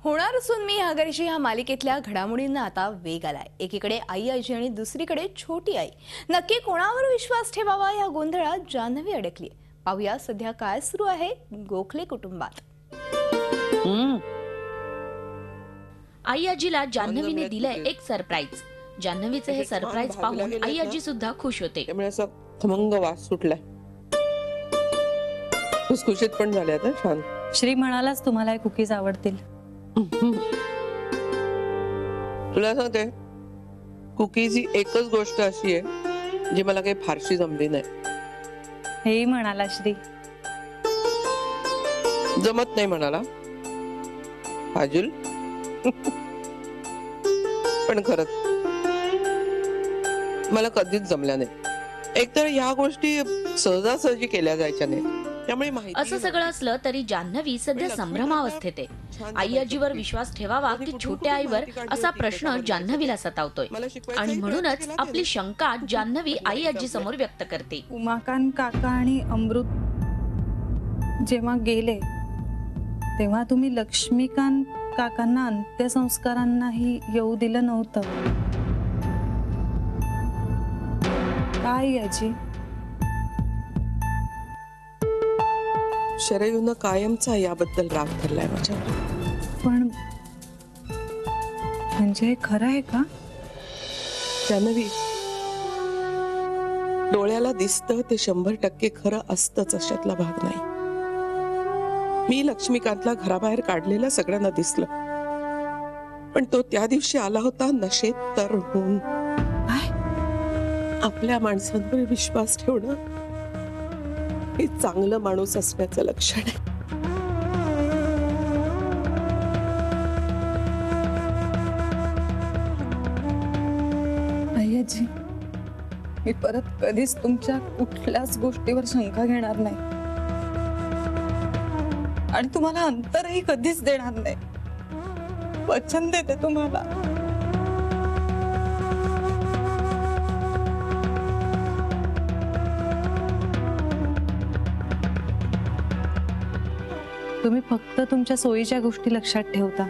होणार असून मी हगरीची ह्या मालिकेतल्या घडामोडींना आता वेग आलाय। एकीकडे आई आजी आणि दुसरीकडे छोटी आई। नक्की कोणावर विश्वास ठेवावा या गोंधळात जान्हवी अडकली। पाहूया सध्या काय सुरू आहे गोखले कुटुंबात। आई आजीला जान्हवीने दिलंय एक सरप्राईज। जान्हवीचे हे सरप्राईज पाहून आई आजी सुद्धा खुश होते। त्यामुळे असं खमंग वास सुटलाय, खुशखुशीत पण झाल्या आता छान। श्री म्हणालाच तुम्हाला हे कुकीज आवडतील। तुला सांगते, कुकीज ही एकच गोष्ट अशी आहे जी मला काही फारशी जमली नाही। हेही म्हणाला श्री। जमत नाही म्हणाला काजल। पण खरंच मला कधीच जमल्या नाही। एकतर या गोष्टी सहजासहजी केल्या जायच्या नाही, त्यामुळे असं सगळं असलं तरी जान्हवी सध्या संभ्रमावस्थेत आहे। आई आजीवर विश्वास ठेवावा की छोट्या आईवर असा प्रश्न जान्हवीला सतावतोय आणि म्हणूनच आपली शंका जान्हवी आई आजी समोर व्यक्त करते। उमाकांत काका आणि अमृत जेव्हा गेले तेव्हा तुम्ही लक्ष्मीकांत काकांना अंत्यसंस्कारांनाही येऊ दिलं नव्हतं। काय आजी? शरयूनं कायमचा याबद्दल राग धरलाय माझ्यावर। पण म्हणजे खरं आहे का? जान्हवी, डोळ्याला दिसतं ते 100% खरं असतंच अशातला भाग नाही। मी लक्ष्मीकांतला घराबाहेर काढलेलं सगळ्यांना दिसलं, पण तो त्या दिवशी आला होता नशेत तर होऊन। आपल्या माणसांवर विश्वास ठेवणं हे चांगलं माणूस असण्याचं लक्षण आहे। आई आजी, मी परत कधीच तुमच्या कुठल्याच गोष्टीवर शंका घेणार नाही आणि तुम्हाला अंतरही कधीच देणार नाही। वचन देते तुम्हाला। तुम्ही फक्त तुमच्या सोयीच्या गोष्टी लक्षात ठेवता,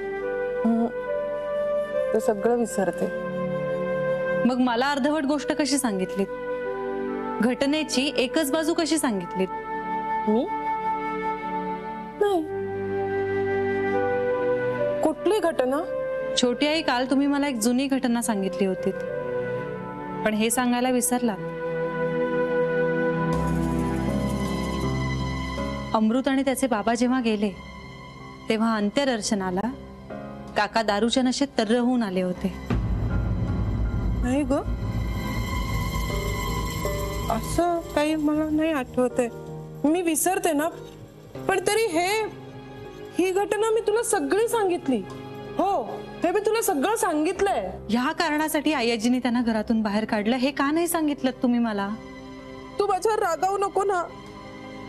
ते सगळं विसरते। मग मला अर्धवट गोष्ट कशी सांगितलीत? घटनेची एकच बाजू कशी सांगितलीत? कुठली घटना? छोटी आई, काल तुम्ही मला एक जुनी घटना सांगितली होती, पण हे सांगायला विसरलात। अमृत आणि त्याचे बाबा जेव्हा गेले तेव्हा अंत्यदर्शनाला काका दारूच्या नशेत तर्र होऊन आले होते। नाही ग, असं काही मला नाही आठवतंय। मी विसरते ना, पण तरी ही घटना मी तुला सगळी सांगितली। हो, हे मी तुला सगळं सांगितलंय। ह्या कारणासाठी आई आजीने त्यांना घरातून बाहेर काढलं हे का नाही सांगितलं तुम्ही मला? तू माझ्यावर रागावू नको ना।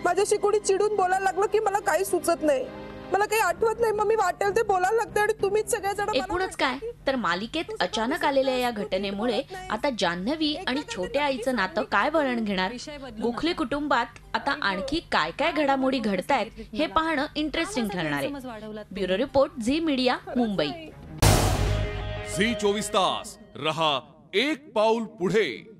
माझ्याशी कोणी चिडून बोलायला लागलं की मला काही सुचत नाही, मला काही आठवत नाही, मग मी वाटेल ते बोलायला लागते आणि तुम्हीच सगळेजण। एकूणच काय तर मालिकेत अचानक आलेल्या या घटनेमुळे आता जान्हवी आणि छोट्या आईचं नातं काय वळण घेणार? गोखले कुटुंबात आता आणखी काय काय घडामोडी घडतायत हे पाहणं इंटरेस्टिंग ठरणार आहे। Bureau report, Zee media, Mumbai. Zee 24 तास रहा एक पाऊल पुढे।